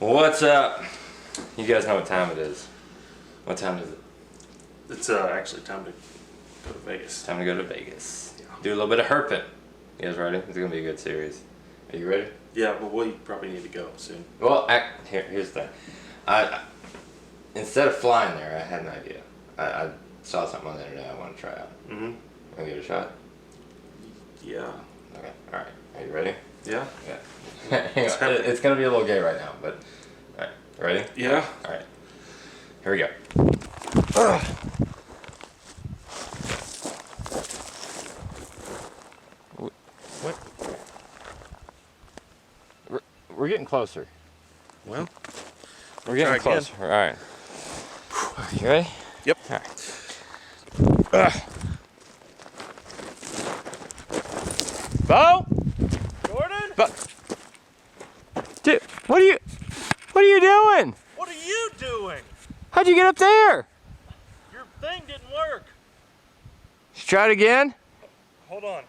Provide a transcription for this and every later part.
What's up? You guys know what time it is. What time is it? It's actually time to go to Vegas. Time to go to Vegas. Yeah. Do a little bit of herping. You guys ready? It's gonna be a good series. Are you ready? Yeah, but we probably need to go soon. Well, here's the thing. Instead of flying there, I had an idea. I saw something on the internet I want to try out. Mm-hmm. Want to give it a shot? Yeah. Okay. All right. Are you ready? Yeah. Yeah. Hang on. It's gonna be a little gay right now, but all right. Ready? Yeah. All right. Here we go. What? We're getting closer. Well, We're getting closer. All right. You ready? Yep. All right. Bo? Jordan? Dude, what are you doing? What are you doing? How'd you get up there? Your thing didn't work. Let's try it again. Hold on.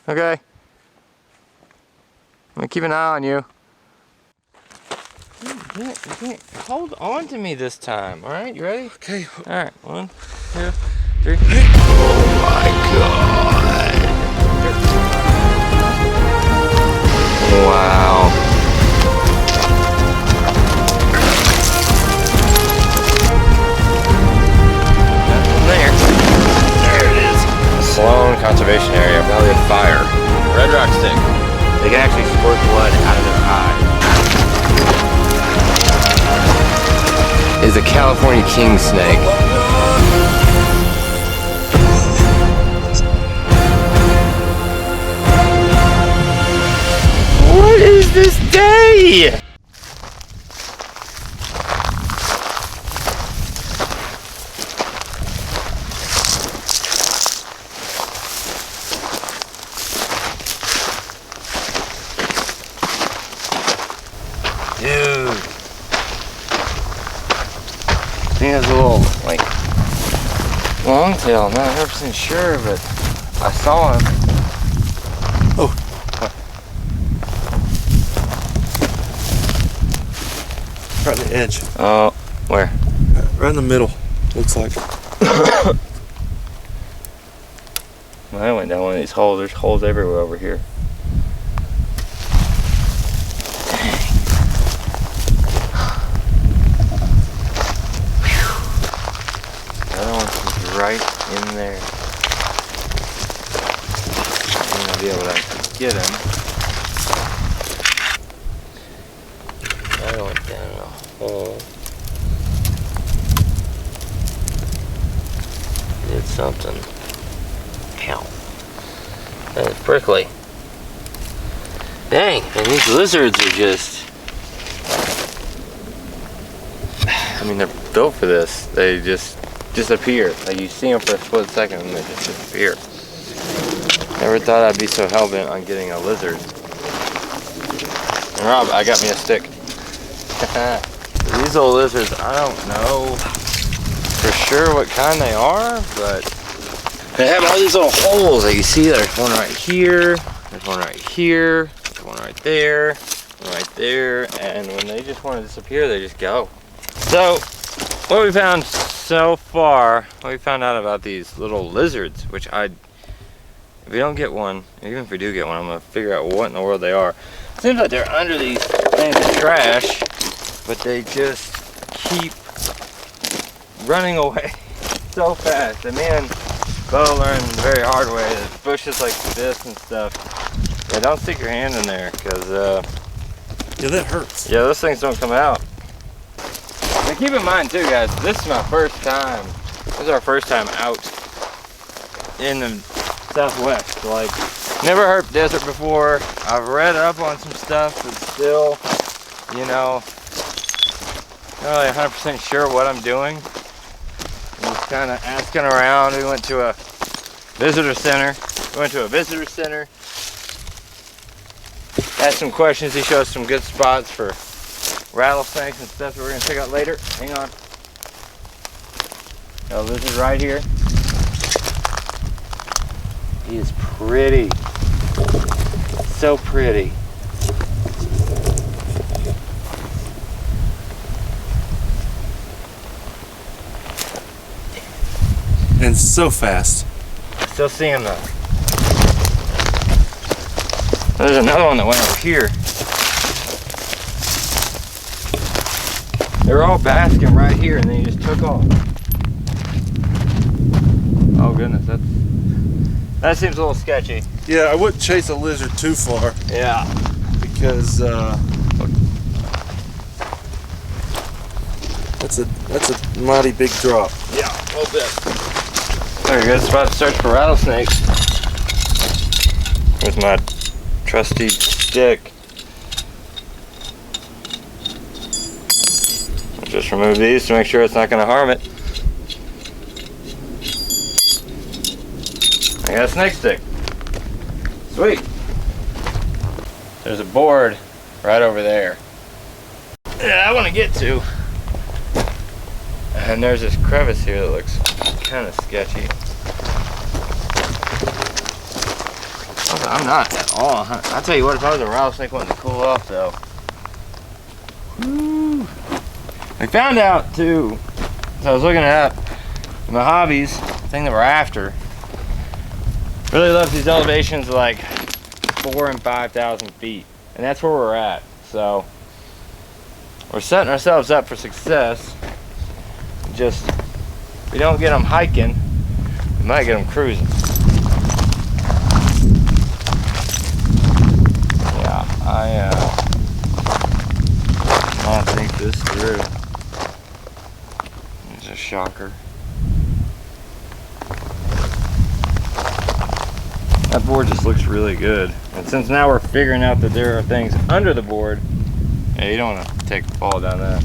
Okay. I'm gonna keep an eye on you. You can't hold on to me this time. All right, you ready? Okay. All right, 1, 2, 3. Oh my God! Wow. Nothing there. There it is. Sloan Conservation Area, Valley of Fire. Red rock stick. They can actually squirt blood out of their eye. Is a California king snake. What is this day? Dude. I think it's a little, like, long tail. I'm not 100% sure, but I saw him. Oh. Right on the edge. Oh, where? Right in the middle, looks like. Well, I went down one of these holes. There's holes everywhere over here. Right in there. I'm gonna be able to get him. I went down a hole. Did something. Ow. That is prickly. Dang, and these lizards are just... I mean, they're built for this. They just disappear. Like, you see them for a split second and they just disappear. Never thought I'd be so hell-bent on getting a lizard. And Rob, I got me a stick. These old lizards, I don't know for sure what kind they are, but they have all these little holes that you see. There's one right here, there's one right here, there's one right there, one right there, and when they just want to disappear, they just go. So, what we found so far, we found out about these little lizards, which if we don't get one, even if we do get one, I'm gonna figure out what in the world they are. Seems like they're under these things of trash, but they just keep running away so fast. And man, Bo learned the very hard way that bushes like this and stuff, yeah, don't stick your hand in there, because yeah, that hurts. yeah, those things don't come out. And keep in mind too, guys, this is my first time. This is our first time out in the Southwest. Like, never herped desert before. I've read up on some stuff, but still, you know, not really 100% sure what I'm doing. I'm just kind of asking around. We went to a visitor center. Asked some questions. He showed us some good spots for rattlesnakes and stuff that we're gonna check out later. Hang on. Oh, this is right here. He is pretty. So pretty. man, so fast. Still see him though. There's another one that went up here. They were all basking right here and then he just took off. Oh goodness, that seems a little sketchy. Yeah, I wouldn't chase a lizard too far. Yeah. Because that's a mighty big drop. Yeah, a little bit. Very good spot to search for rattlesnakes. With my trusty stick. I'll just remove these to make sure it's not going to harm it. I got a snake stick. Sweet. There's a board right over there. Yeah, I want to get to. And there's this crevice here that looks kind of sketchy. I'm not at all. I'll tell you what, if I was a rattlesnake wanting to cool off though. Woo. I found out too, as I was looking at my hobbies, the thing that we're after. Really love these elevations of like 4,000 and 5,000 feet. And that's where we're at. So we're setting ourselves up for success. Just, if we don't get them hiking, we might get them cruising. Yeah, I think this through. It's a shocker. That board just looks really good. And since now we're figuring out that there are things under the board, yeah, you don't want to take a fall down that.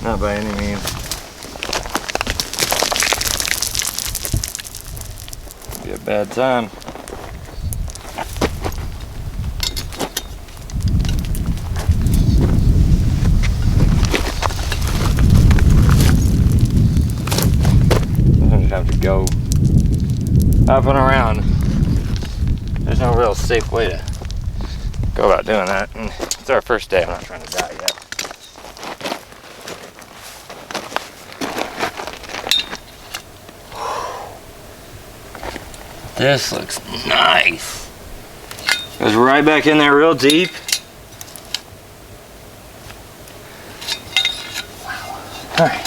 Not by any means. It'd be a bad time. I just have to go up and around. There's no real safe way to go about doing that. And it's our first day. I'm not trying to die yet. This looks nice. Goes right back in there real deep. Wow. All right.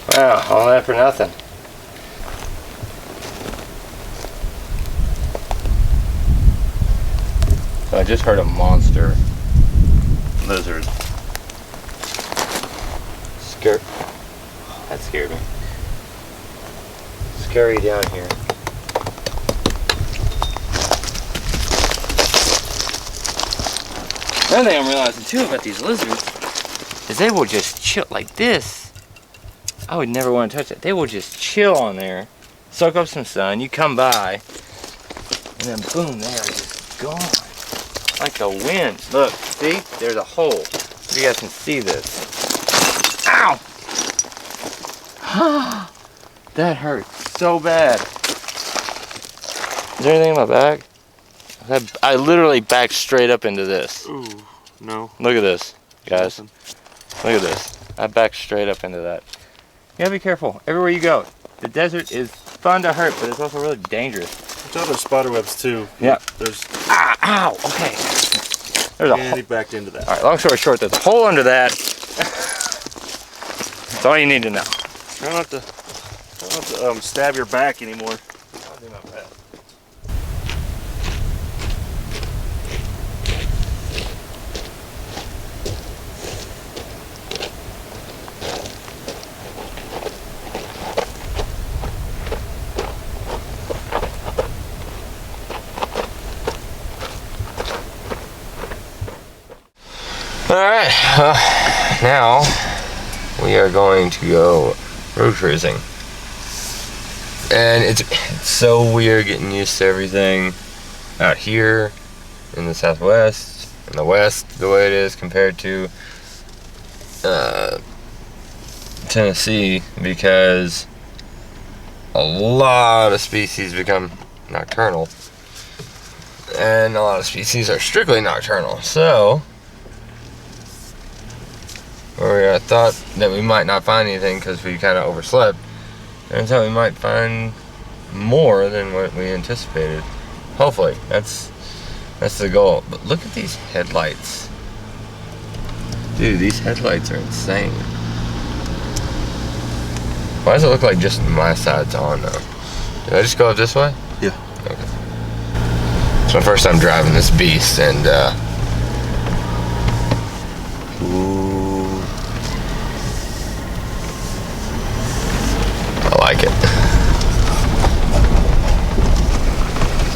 Wow, all that for nothing. So I just heard a monster lizard. That scared me. Scary down here. Another thing I'm realizing too about these lizards is they will just chill like this. I would never want to touch it. They will just chill on there, soak up some sun. You come by, and then boom, they are just gone. Like the wind. Look, see? There's a hole. You guys can see this. Ow! That hurts so bad. Is there anything in my bag? I literally backed straight up into this. Ooh, no. Look at this, guys. Look at this. I backed straight up into that. You gotta be careful everywhere you go. The desert is fun to hurt, but it's also really dangerous. Watch out, there's spider webs too. Yeah. There's. Ah! Ow! Okay. There's a And hole. he backed into that. All right. Long story short, there's a hole under that. That's all you need to know. Try not to stab your back anymore. I'll do my best. Alright, now we are going to go road cruising. And it's so weird getting used to everything out here in the Southwest, in the West, the way it is compared to Tennessee, because a lot of species become nocturnal and a lot of species are strictly nocturnal. So where I thought that we might not find anything because we kind of overslept. Turns out we might find more than what we anticipated. Hopefully, that's the goal. But look at these headlights. Dude, these headlights are insane. Why does it look like just my side's on though? Did I just go up this way? Yeah. Okay. It's my first time driving this beast, and ooh, I like it.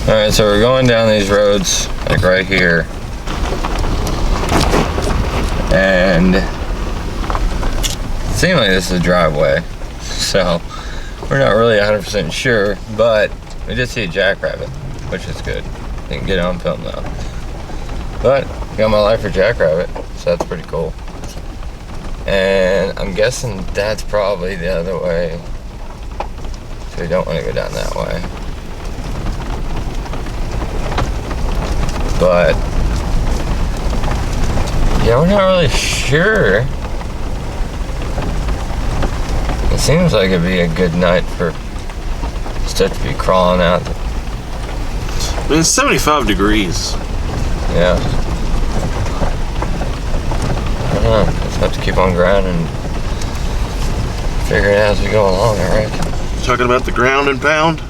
Alright, so we're going down these roads, like right here. And it seemed like this is a driveway. So, we're not really 100% sure, but we did see a jackrabbit, which is good. Didn't get it on film though. But, got my life for jackrabbit, so that's pretty cool. And I'm guessing that's probably the other way. So we don't want to go down that way. But, yeah, we're not really sure. It seems like it'd be a good night for stuff to be crawling out. I mean, it's 75 degrees. Yeah. I don't know. Just have to keep on grinding and figure it out as we go along, alright? Talking about the ground and pound.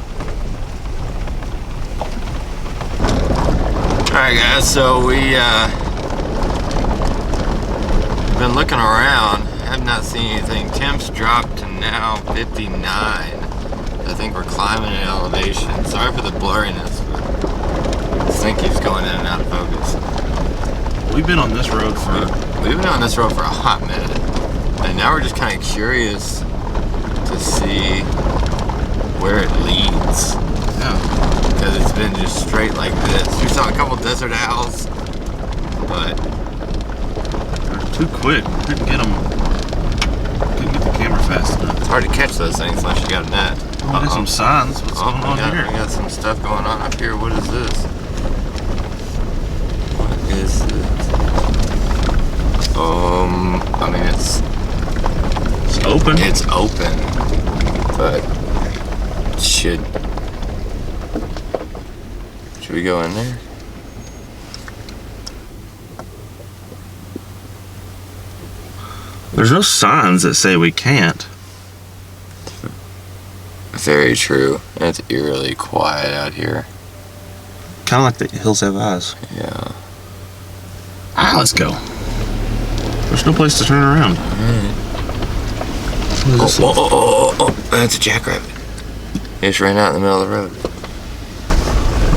Alright guys, so we've been looking around, have not seen anything. Temps dropped to now 59. I think we're climbing an elevation. Sorry for the blurriness, but this thing keeps going in and out of focus. We've been on this road for... We've been on this road for a hot minute. And now we're just kind of curious to see where it leads. Yeah. Because it's been just straight like this. We saw a couple desert owls, but They're too quick. Couldn't get them. Couldn't get the camera fast enough. it's hard to catch those things unless you got a net. Oh, there's some signs. What's going on here? We got some stuff going on up here. What is this? What is this? I mean It's open. it's open, but should we go in there? There's no signs that say we can't. Very true. It's eerily quiet out here. Kind of like the hills have eyes. Yeah. Let's go. There's no place to turn around. Oh, that's a jackrabbit. He just ran out in the middle of the road.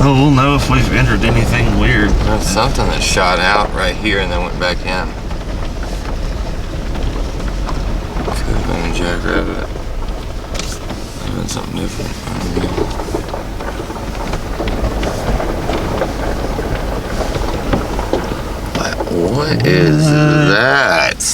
Oh, we'll know if we've entered anything weird. There's something that shot out right here and then went back in. Could have been a jackrabbit. Doing something different. I don't know. What is that?